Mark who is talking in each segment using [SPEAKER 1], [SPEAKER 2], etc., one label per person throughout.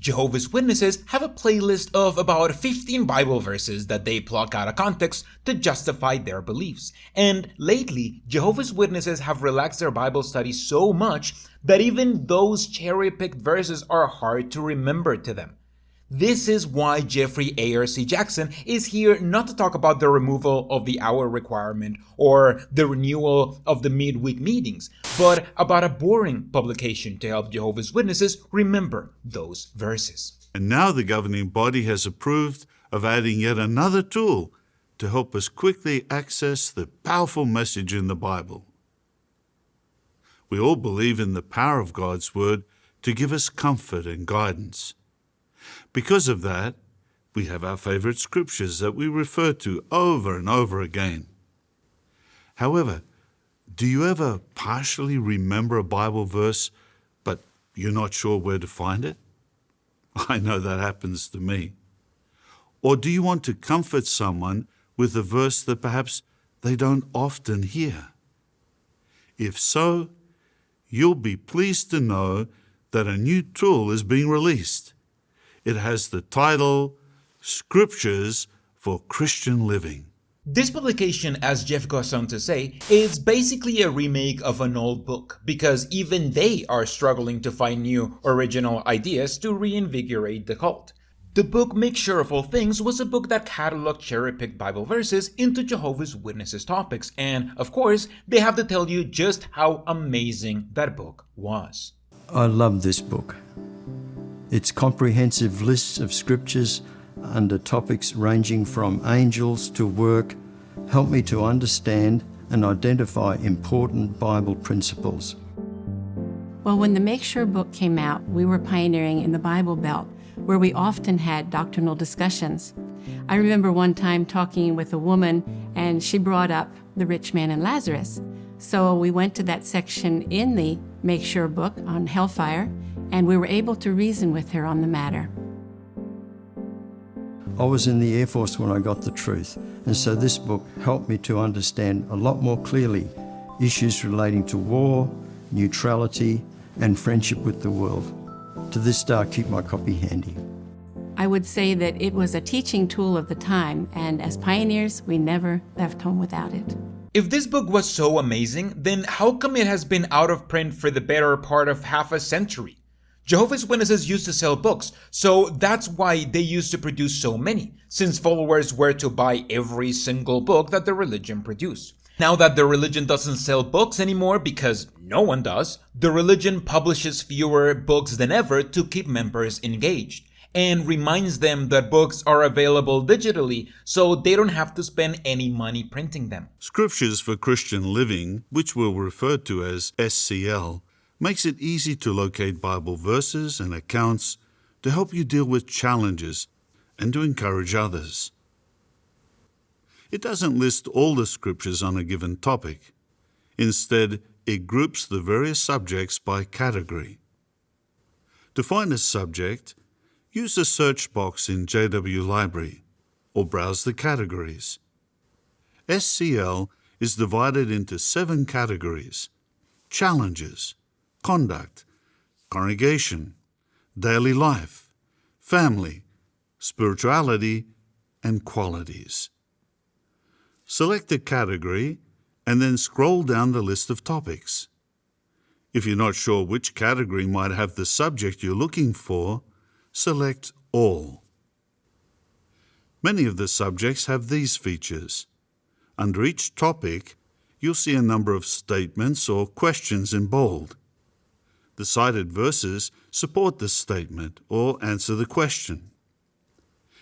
[SPEAKER 1] Jehovah's Witnesses have a playlist of about 15 Bible verses that they pluck out of context to justify their beliefs. And lately, Jehovah's Witnesses have relaxed their Bible study so much that even those cherry-picked verses are hard to remember to them. This is why Geoffrey A.R.C. Jackson is here not to talk about the removal of the hour requirement or the renewal of the midweek meetings, but about a boring publication to help Jehovah's Witnesses remember those verses.
[SPEAKER 2] And now the governing body has approved of adding yet another tool to help us quickly access the powerful message in the Bible. We all believe in the power of God's Word to give us comfort and guidance. Because of that, we have our favorite scriptures that we refer to over and over again. However, do you ever partially remember a Bible verse, but you're not sure where to find it? I know that happens to me. Or do you want to comfort someone with a verse that perhaps they don't often hear? If so, you'll be pleased to know that a new tool is being released. It has the title, Scriptures for Christian Living.
[SPEAKER 1] This publication, as Geoff goes on to say, is basically a remake of an old book, because even they are struggling to find new, original ideas to reinvigorate the cult. The book Mak Sure of All Things was a book that cataloged cherry-picked Bible verses into Jehovah's Witnesses topics, and of course, they have to tell you just how amazing that book was.
[SPEAKER 3] I love this book. Its comprehensive lists of scriptures under topics ranging from angels to work help me to understand and identify important Bible principles.
[SPEAKER 4] Well, when the Mak Sure book came out, we were pioneering in the Bible Belt, where we often had doctrinal discussions. I remember one time talking with a woman, and she brought up the rich man and Lazarus. So we went to that section in the Mak Sure book on hellfire, and we were able to reason with her on the matter.
[SPEAKER 3] I was in the Air Force when I got the truth, and so this book helped me to understand a lot more clearly issues relating to war, neutrality, and friendship with the world. To this day, I keep my copy handy.
[SPEAKER 4] I would say that it was a teaching tool of the time, and as pioneers, we never left home without it.
[SPEAKER 1] If this book was so amazing, then how come it has been out of print for the better part of half a century? Jehovah's Witnesses used to sell books, so that's why they used to produce so many, since followers were to buy every single book that the religion produced. Now that the religion doesn't sell books anymore because no one does, the religion publishes fewer books than ever to keep members engaged, and reminds them that books are available digitally so they don't have to spend any money printing them.
[SPEAKER 2] Scriptures for Christian Living, which we'll refer to as SCL, makes it easy to locate Bible verses and accounts to help you deal with challenges and to encourage others. It doesn't list all the scriptures on a given topic. Instead, it groups the various subjects by category. To find a subject, use the search box in JW Library or browse the categories. SCL is divided into 7 categories: challenges, conduct, congregation, daily life, family, spirituality, and qualities. Select a category and then scroll down the list of topics. If you're not sure which category might have the subject you're looking for, select All. Many of the subjects have these features. Under each topic, you'll see a number of statements or questions in bold. The cited verses support the statement or answer the question.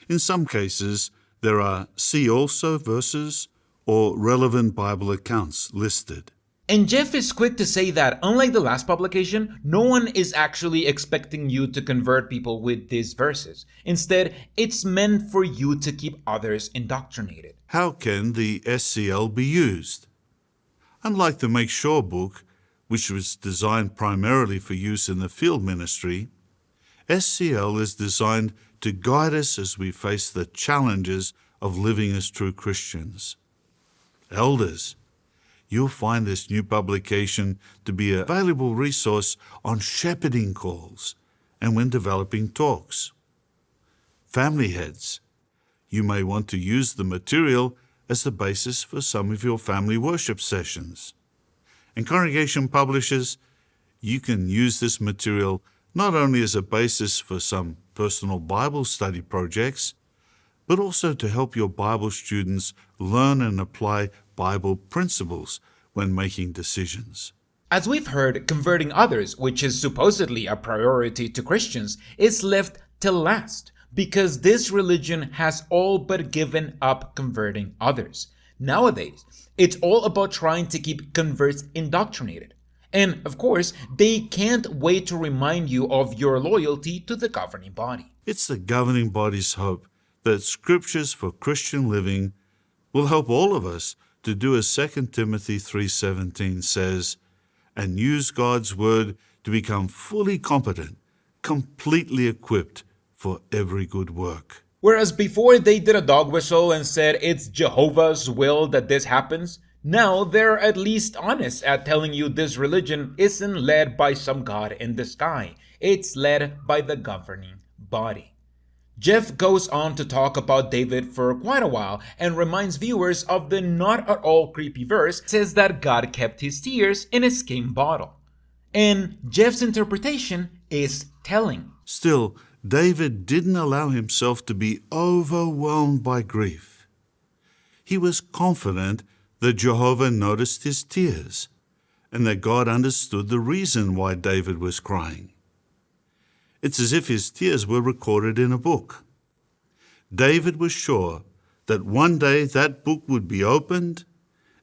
[SPEAKER 2] In some cases, there are See Also verses or relevant Bible accounts listed.
[SPEAKER 1] And Geoff is quick to say that, unlike the last publication, no one is actually expecting you to convert people with these verses. Instead, it's meant for you to keep others indoctrinated.
[SPEAKER 2] How can the SCL be used? Unlike the Mak Sure book, which was designed primarily for use in the field ministry, SCL is designed to guide us as we face the challenges of living as true Christians. Elders, you'll find this new publication to be a valuable resource on shepherding calls and when developing talks. Family heads, you may want to use the material as the basis for some of your family worship sessions. And congregation publishers, you can use this material not only as a basis for some personal Bible study projects, but also to help your Bible students learn and apply Bible principles when making decisions.
[SPEAKER 1] As we've heard, converting others, which is supposedly a priority to Christians, is left till last, because this religion has all but given up converting others. Nowadays, it's all about trying to keep converts indoctrinated. And, of course, they can't wait to remind you of your loyalty to the governing body.
[SPEAKER 2] It's the governing body's hope that scriptures for Christian living will help all of us to do as 2 Timothy 3:17 says, and use God's word to become fully competent, completely equipped for every good work.
[SPEAKER 1] Whereas before they did a dog whistle and said it's Jehovah's will that this happens, now they're at least honest at telling you this religion isn't led by some god in the sky. It's led by the governing body. Geoff goes on to talk about David for quite a while and reminds viewers of the not at all creepy verse that says that God kept his tears in a skin bottle. And Geoff's interpretation is telling.
[SPEAKER 2] Still, David didn't allow himself to be overwhelmed by grief. He was confident that Jehovah noticed his tears and that God understood the reason why David was crying. It's as if his tears were recorded in a book. David was sure that one day that book would be opened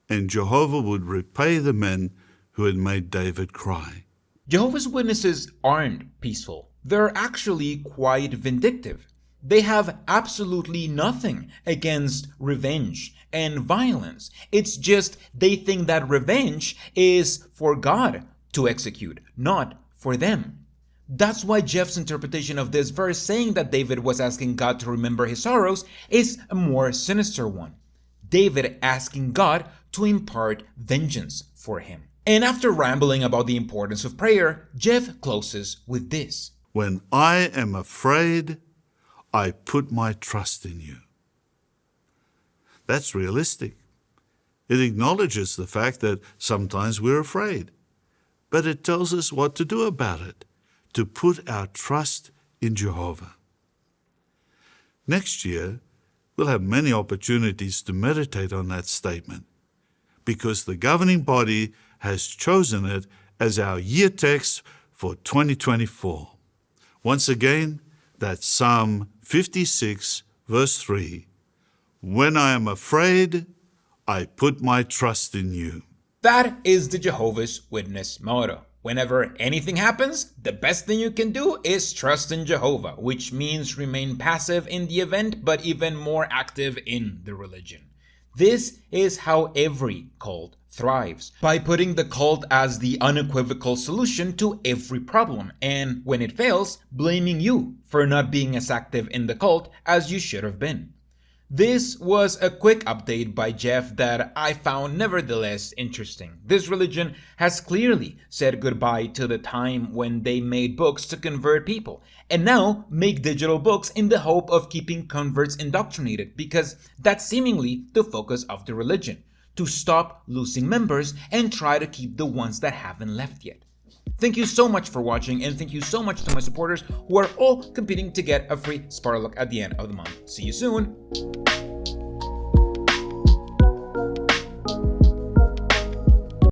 [SPEAKER 2] and Jehovah would repay the men who had made David cry.
[SPEAKER 1] Jehovah's Witnesses aren't peaceful. They're actually quite vindictive. They have absolutely nothing against revenge and violence. It's just they think that revenge is for God to execute, not for them. That's why Geoff's interpretation of this verse saying that David was asking God to remember his sorrows is a more sinister one. David asking God to impart vengeance for him. And after rambling about the importance of prayer, Geoff closes with this.
[SPEAKER 2] When I am afraid, I put my trust in you. That's realistic. It acknowledges the fact that sometimes we're afraid, but it tells us what to do about it, to put our trust in Jehovah. Next year, we'll have many opportunities to meditate on that statement, because the governing body has chosen it as our year text for 2024. Once again, that's Psalm 56, verse 3. When I am afraid, I put my trust in you.
[SPEAKER 1] That is the Jehovah's Witness motto. Whenever anything happens, the best thing you can do is trust in Jehovah, which means remain passive in the event, but even more active in the religion. This is how every cult thrives, by putting the cult as the unequivocal solution to every problem, and when it fails, blaming you for not being as active in the cult as you should have been. This was a quick update by Geoff that I found nevertheless interesting. This religion has clearly said goodbye to the time when they made books to convert people, and now make digital books in the hope of keeping converts indoctrinated, because that's seemingly the focus of the religion, to stop losing members and try to keep the ones that haven't left yet. Thank you so much for watching, and thank you so much to my supporters who are all competing to get a free Sparlock at the end of the month. See you soon!